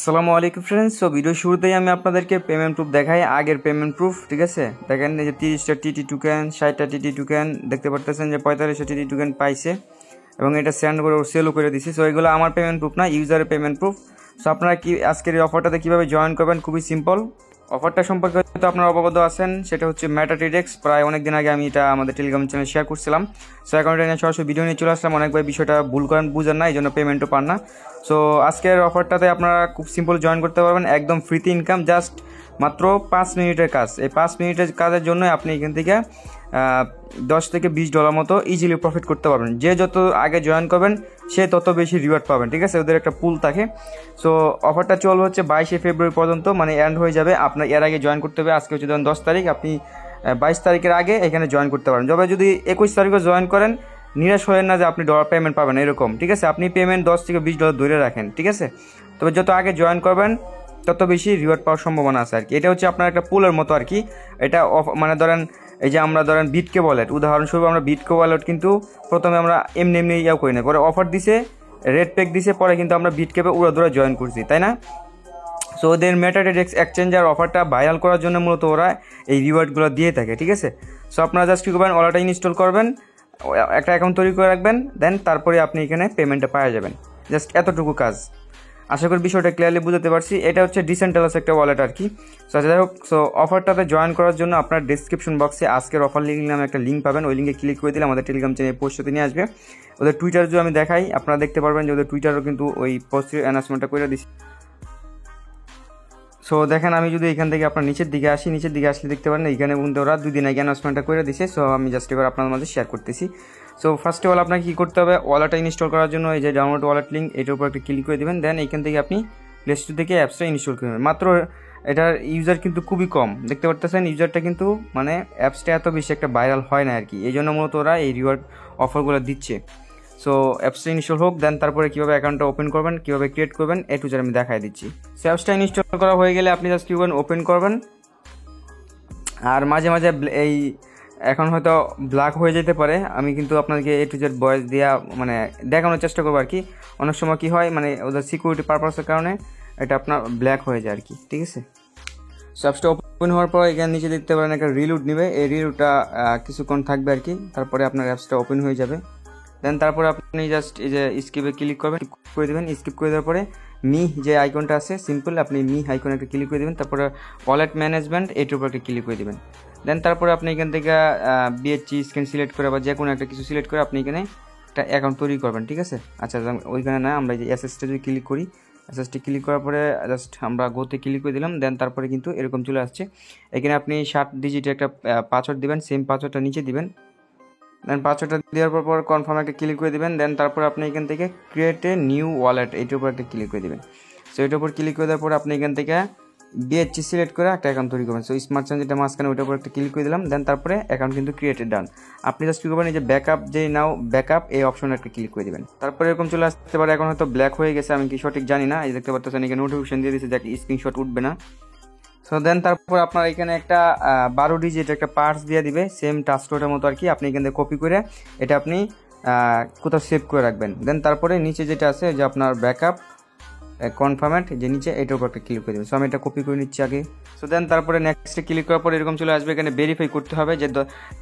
আসসালামু আলাইকুম friends. So video শুরুতেই আমি আপনাদেরকে পেমেন্ট প্রুফ দেখাই, আগের পেমেন্ট প্রুফ। ঠিক আছে, দেখেন এই যে 30টা টিটি টোকেন, 60টা টিটি টোকেন দেখতে পারতেছেন যে 45টা টিটি টোকেন পাইছে এবং এটা সেন্ড করে সেলও করে দিছে। সো এগুলো আমার পেমেন্ট প্রুফ না, ইউজারের পেমেন্ট প্রুফ। সো আপনারা কি আজকের এই অফারটাতে কীভাবে জয়েন করবেন, খুবই সিম্পল। অফারটা সম্পর্কে হয়তো আপনারা অবগত আছেন, সেটা হচ্ছে মেটাট্রেডেক্স। প্রায় অনেক দিন আগে আমি এটা আমাদের টেলিগ্রাম চ্যানেলে শেয়ার করছিলাম। সো এখন এটা নিয়ে সরাসরি ভিডিও নিয়ে চলে আসলাম। অনেকবার বিষয়টা ভুল করেন, বুঝেন না, এই জন্য পেমেন্টও পান না। সো আজকের অফারটাতে আপনারা খুব সিম্পল জয়েন করতে পারবেন, একদম ফ্রিতে ইনকাম, জাস্ট মাত্র 5 মিনিটের কাজ। এই 5 মিনিটের কাজের জন্য আপনি এখান থেকে $10 থেকে $20 মতো ইজিলি প্রফিট করতে পারবেন। যে যত আগে জয়েন করবেন সে তত বেশি রিওয়ার্ড পাবেন। ঠিক আছে, ওদের একটা পুল থাকে। সো অফারটা চলবে হচ্ছে 22শে ফেব্রুয়ারি পর্যন্ত, মানে এন্ড হয়ে যাবে। আপনার এর আগে জয়েন করতে হবে। আজকে হচ্ছে 10 তারিখ, আপনি 22 তারিখের আগে এখানে জয়েন করতে পারেন। তবে যদি 21 তারিখে জয়েন করেন, নিরাশ হয়ে না যে আপনি ডলার পেমেন্ট পাবেন এরকম। ঠিক আছে, আপনি পেমেন্ট $10 থেকে $20 ধরে রাখেন। ঠিক আছে, তবে যত আগে জয়েন করবেন তত বেশি রিওয়ার্ড পাওয়ার সম্ভাবনা আছে আর কি। এটা হচ্ছে আপনার একটা পুলের মতো আর কি। এটা মানে ধরেন এই যে আমরা ধরেন বিটকে ওয়ালেট, উদাহরণস্বরূপ আমরা বিটকে ওয়ালেট কিন্তু প্রথমে আমরা এমনি ইয়াও করি না, পরে অফার দিছে, রেড প্যাক দিছে, পরে কিন্তু আমরা বিটকেপে উড়াদুরা জয়েন করছি, তাই না? সো ওদের মেটাট্রেডেক্স এক্সচেঞ্জার অফারটা ভাইরাল করার জন্য মূলত ওরা এই রিওয়ার্ডগুলো দিয়ে থাকে। ঠিক আছে, সো আপনারা জাস্ট কী করবেন, ওয়ালেটটা ইনস্টল করবেন, একটা অ্যাকাউন্ট তৈরি করে রাখবেন, দেন তারপরে আপনি এখানে পেমেন্টটা পাওয়া যাবেন। জাস্ট এতটুকু কাজ। আশা করি বিষয়টা ক্লিয়ারলি বুঝতে পারছি। এটা হচ্ছে ডিসেন্ট্রালাইজড একটা ওয়ালেট আর কি। সো যাই হোক, সো অফারটাতে জয়েন করার জন্য আপনার ডিসক্রিপশন বক্সে আজকের অফার লিঙ্ক নামে একটা লিঙ্ক পাবেন। ওই লিঙ্কে ক্লিক করে দিলে আমাদের টেলিগ্রাম চ্যানেলে পোস্টে নিয়ে আসবে। ওদের টুইটার যদি আমি দেখাই, আপনারা দেখতে পারবেন যে ওদের টুইটারও কিন্তু ওই পোস্টের অ্যানাউন্সমেন্টটা করে দিচ্ছি। সো দেখেন, আমি যদি এখান থেকে আপনার নিচের দিকে আসি, নিচের দিকে আসলে দেখতে পারেন এখানে কিন্তু ওরা 2 দিন আগে অ্যানাউন্সমেন্টটা করে দিছে। সো আমি জাস্ট এবার আপনাদের মাঝে শেয়ার করতেছি। সো ফার্স্ট অফ অল আপনাকে কী করতে হবে, ওয়ালেটটা ইনস্টল করার জন্য এই যে ডাউনলোড ওয়ালেট লিঙ্ক, এটার উপর একটা ক্লিক করে দেবেন। দেন এখান থেকে আপনি প্লে স্টোর থেকে অ্যাপসটা ইনস্টল করে নেবেন। মাত্র এটার ইউজার কিন্তু খুবই কম, দেখতে পারতেছেন ইউজারটা কিন্তু, মানে অ্যাপসটা এত বেশি একটা ভাইরাল হয় না আর কি। এই জন্য মূলত ওরা এই রিওয়ার্ড অফারগুলো দিচ্ছে। সো অ্যাপসটা ইনস্টল হোক, দেন তারপরে কীভাবে অ্যাকাউন্টটা ওপেন করবেন, কীভাবে ক্রিয়েট করবেন, এ টু জেড আমি দেখাই দিচ্ছি। সো অ্যাপসটা ইনস্টল করা হয়ে গেলে আপনি জাস্ট কী করবেন, ওপেন করবেন। আর মাঝে মাঝে এই এখন হয়তো ব্ল্যাক হয়ে যেতে পারে, আমি কিন্তু আপনাদেরকে এ টু জেড ভয়েস দেওয়া মানে দেখানোর চেষ্টা করবো আর কি। অনেক সময় কী হয়, মানে ওদের সিকিউরিটি পারপাসের কারণে এটা আপনার ব্ল্যাক হয়ে যায় আর কি। ঠিক আছে, সো অ্যাপসটা ওপেন হওয়ার পর এখানে নিচে দেখতে পারেন একটা রিলোড নেবে। এই রিলোডটা কিছুক্ষণ থাকবে আর কি, তারপরে আপনার অ্যাপসটা ওপেন হয়ে যাবে। দেন তারপরে আপনি জাস্ট এই যে স্কিপে ক্লিক করবেন, করে দেবেন। স্কিপ করে দেওয়ার পরে মি যে আইকনটা আছে সিম্পল, আপনি মি আইকনে একটা ক্লিক করে দেবেন। তারপরে ওয়ালেট ম্যানেজমেন্ট এটার উপর একটা ক্লিক করে দেবেন। দেন তারপরে আপনি এখান থেকে বিএচসি স্ক্যান সিলেক্ট করে বা যে কোনো একটা কিছু সিলেক্ট করে আপনি এখানে একটা অ্যাকাউন্ট তৈরি করবেন। ঠিক আছে, আচ্ছা ওইখানে না, আমরা যে এসএসটা যদি ক্লিক করি, এসএসটি ক্লিক করার পরে জাস্ট আমরা গোতে ক্লিক করে দিলাম। দেন তারপরে কিন্তু এরকম চলে আসছে। এখানে আপনি 7 ডিজিটের একটা পাসওয়ার্ড দিবেন, সেম পাসওয়ার্ডটা নিচে দিবেন। দেন পাসওয়ার্ডটা দেওয়ার পর কনফার্ম একটা ক্লিক করে দেবেন। দেন তারপর আপনি এখান থেকে ক্রিয়েট এ নিউ ওয়ালেট এইটার উপর একটা ক্লিক করে দেবেন। সো এটার উপর ক্লিক করে দেওয়ার পর আপনি এখান থেকে বিএচসি সিলেক্ট করে একটা অ্যাকাউন্ট তৈরি করবেন। সো স্মার্ট চেঞ্জ যেটা মাঝখানে ওইটার উপর একটা ক্লিক করে দিলাম। দেন তারপরে অ্যাকাউন্ট কিন্তু ক্রিয়েটেড ডান। আপনি জাস্ট কী করবেন, এই যে ব্যাকআপ যে নাও ব্যাকআপ এই অপশনে একটা ক্লিক করে দেবেন। তারপরে এরকম চলে আসতে পারে, এখন হয়তো ব্ল্যাক হয়ে গেছে, আমি কি সঠিক জানি না। এই দেখতে পাচ্ছেন এখানে নোটিফিকেশন দিয়ে দিচ্ছে যে স্ক্রিনশট উঠবে না। সো দেন তারপর আপনার এখানে একটা 12 ডিজিট একটা পার্স দিয়ে দিবে, সেম টাস্টোটার মতো আর কি। আপনি এখান থেকে কপি করে এটা আপনি কোথাও সেভ করে রাখবেন। দেন তারপরে নিচে যেটা আছে যে আপনার ব্যাকআপ কনফার্মেন্ট যে নিচে এটার উপর একটা ক্লিক করে দেবেন। সো আমি এটা কপি করে নিচ্ছি আগে। সো দেন তারপরে নেক্সটে ক্লিক করার পর এরকম চলে আসবে, এখানে ভেরিফাই করতে হবে যে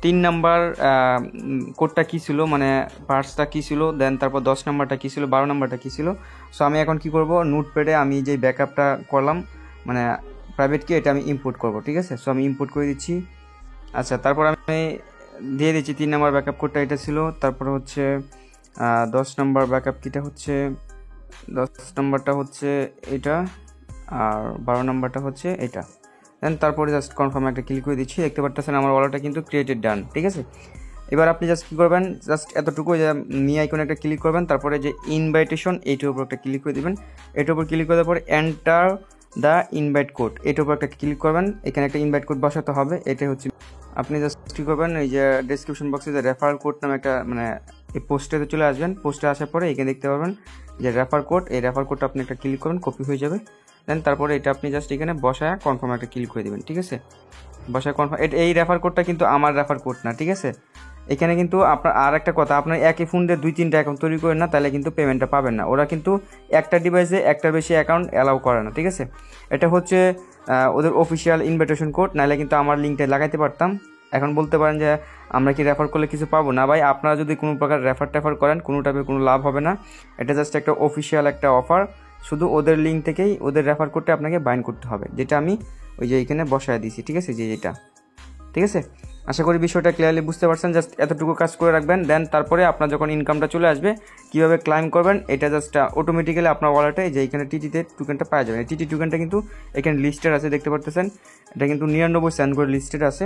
3 নাম্বার কোডটা কী ছিল, মানে পার্সটা কী ছিল, দেন তারপর 10 নাম্বারটা কী ছিল, 12 নাম্বারটা কী ছিল। সো আমি এখন কি করব, নোটপ্যাডে আমি যে ব্যাকআপটা করলাম মানে প্রাইভেট কি, এটা আমি ইম্পোর্ট করব। ঠিক আছে, সো আমি ইম্পোর্ট করে দিচ্ছি। আচ্ছা, তারপর আমি দিয়ে দিচ্ছি 3 নাম্বার ব্যাকআপ কোডটা এটা ছিল। তারপরে হচ্ছে 10 নাম্বার ব্যাকআপ কিটা হচ্ছে, 10 নাম্বারটা হচ্ছে এটা, আর 12 নাম্বারটা হচ্ছে এটা। দেন তারপরে জাস্ট কনফার্ম একটা ক্লিক করে দিচ্ছি। দেখতে পাচ্ছেন আমার ওয়ালেটটা কিন্তু ক্রিয়েটেড ডান। ঠিক আছে, এবার আপনি জাস্ট কী করবেন, জাস্ট এতটুকু যে মি আইকনে একটা ক্লিক করবেন। তারপরে যে ইনভাইটেশন এইটার উপর একটা ক্লিক করে দেবেন। এটার উপর ক্লিক করার পরে এন্টার দ্য ইনভাইট কোড এটার উপর একটা ক্লিক করবেন। এখানে একটা ইনভাইট কোড বসাতে হবে। এটা হচ্ছে আপনি জাস্ট কী করবেন, এই যে ডেসক্রিপশন বক্সে যে রেফার কোড নামে একটা মানে এই পোস্টেতে চলে আসবেন। পোস্টে আসার পরে এখানে দেখতে পাবেন যে রেফার কোড, এই রেফার কোডটা আপনি একটা ক্লিক করবেন, কপি হয়ে যাবে। দেন তারপরে এটা আপনি জাস্ট এখানে বসায় কনফার্ম একটা ক্লিক করে দেবেন। ঠিক আছে, বসায় কনফার্ম। এই রেফার কোডটা কিন্তু আমার রেফার কোড না। ঠিক আছে, এখানে কিন্তু আপনার আর একটা কথা, আপনার একই ফোন দিয়ে 2-3টা অ্যাকাউন্ট তৈরি করেন না, তাহলে কিন্তু পেমেন্টটা পাবেন না। ওরা কিন্তু একটা ডিভাইসে একটার বেশি অ্যাকাউন্ট অ্যালাউ করে না, ঠিক আছে। এটা হচ্ছে ওদের অফিসিয়াল ইনভিটেশন কোড, নাহলে কিন্তু আমার লিঙ্কটা লাগাইতে পারতাম। এখন বলতে পারেন যে আমরা কি রেফার করলে কিছু পাবো না। ভাই আপনারা যদি কোনো প্রকার রেফার করেন কোনো টাইপের কোনো লাভ হবে না। এটা জাস্ট একটা অফিসিয়াল একটা অফার, শুধু ওদের লিঙ্ক থেকেই ওদের রেফার কোডটা আপনাকে বাইন্ড করতে হবে, যেটা আমি ওই যে এখানে বসায় দিয়েছি, ঠিক আছে, যে এটা, ঠিক আছে। আশা করি বিষয়টা ক্লিয়ারলি বুঝতে পারছেন। জাস্ট এতটুকু কাজ করে রাখবেন, দেন তারপরে আপনার যখন ইনকামটা চলে আসবে কীভাবে ক্লাইম করবেন এটা জাস্ট অটোমেটিক্যালি আপনার ওয়ালেটে যে এখানে টিটিতে টোকেনটা পাওয়া যাবে। টিটি টোকেনটা কিন্তু এখানে লিস্টেড আছে, দেখতে পারতেছেন। এটা কিন্তু 99 সেন্ট করে লিস্টেড আছে।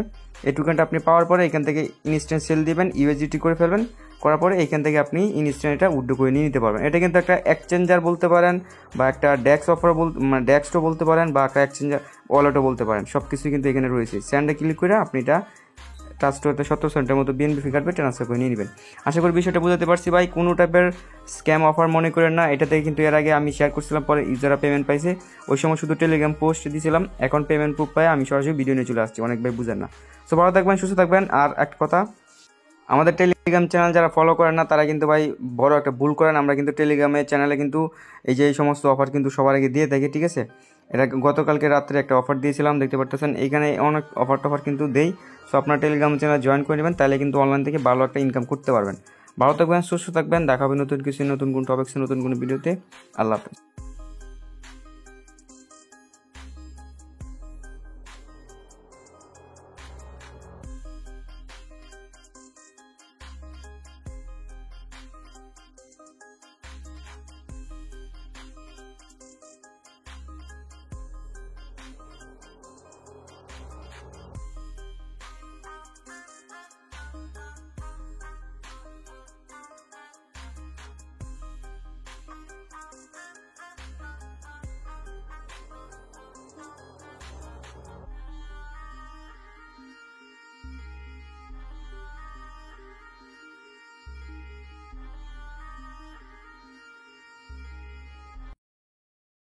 এই টোকেনটা আপনি পাওয়ার পরে এখান থেকে ইনস্ট্যান্ট সেল দিবেন, ইউএসডিটি করে ফেলবেন, করার পরে এখান থেকে আপনি ইনস্ট্যান্ট এটা উইথড্র করে নিয়ে নিতে পারবেন। এটা কিন্তু একটা এক্সচেঞ্জার বলতে পারেন, বা একটা ডেক্স অফার মানে ডেক্সও বলতে পারেন, বা একটা এক্সচেঞ্জার ওয়ালেটও বলতে পারেন। সব কিছুই কিন্তু এখানে রয়েছে। স্যান্ডে ক্লিক করে আপনি এটা ট্রাস্ট হতে 70 সেন্টের মতো বিএনপি ফি কাটবে, ট্রান্সফার করে নিয়ে নেবেন। আশা করি বিষয়টা বুঝতে পারছি ভাই। কোনো টাইপের স্ক্যাম অফার মনে করেন না। এটা থেকে কিন্তু এর আগে আমি শেয়ার করছিলাম, পরে ইউজাররা পেমেন্ট পাইছে। ওই সময় শুধু টেলিগ্রাম পোস্ট দিয়েছিলাম, এখন পেমেন্ট প্রুফ পাই আমি সরাসরি ভিডিও নিয়ে চলে আসছি। অনেক ভাই বুঝেন না। সো ভালো থাকবেন, সুস্থ থাকবেন। আর একটা কথা, আমাদের টেলিগ্রাম চ্যানেল যারা ফলো করেন না তারা কিন্তু ভাই বড় একটা ভুল করেন। আমরা কিন্তু টেলিগ্রামের চ্যানেলে কিন্তু এই সমস্ত অফার কিন্তু সবার আগে দিয়ে থাকি, ঠিক আছে। এটা গতকালকে রাত্রে একটা অফার দিয়েছিলাম, দেখতে পারতেছেন। এখানে অনেক অফার কিন্তু দেই। সো আপনার টেলিগ্রাম চ্যানেল জয়েন করে নেবেন, তাহলে কিন্তু অনলাইন থেকে ভালো একটা ইনকাম করতে পারবেন। ভালো থাকবেন, সুস্থ থাকবেন। দেখা হবে নতুন কিছু, নতুন কোন টপিক্সে, নতুন কোনো ভিডিওতে। আল্লাহ হাফেজ।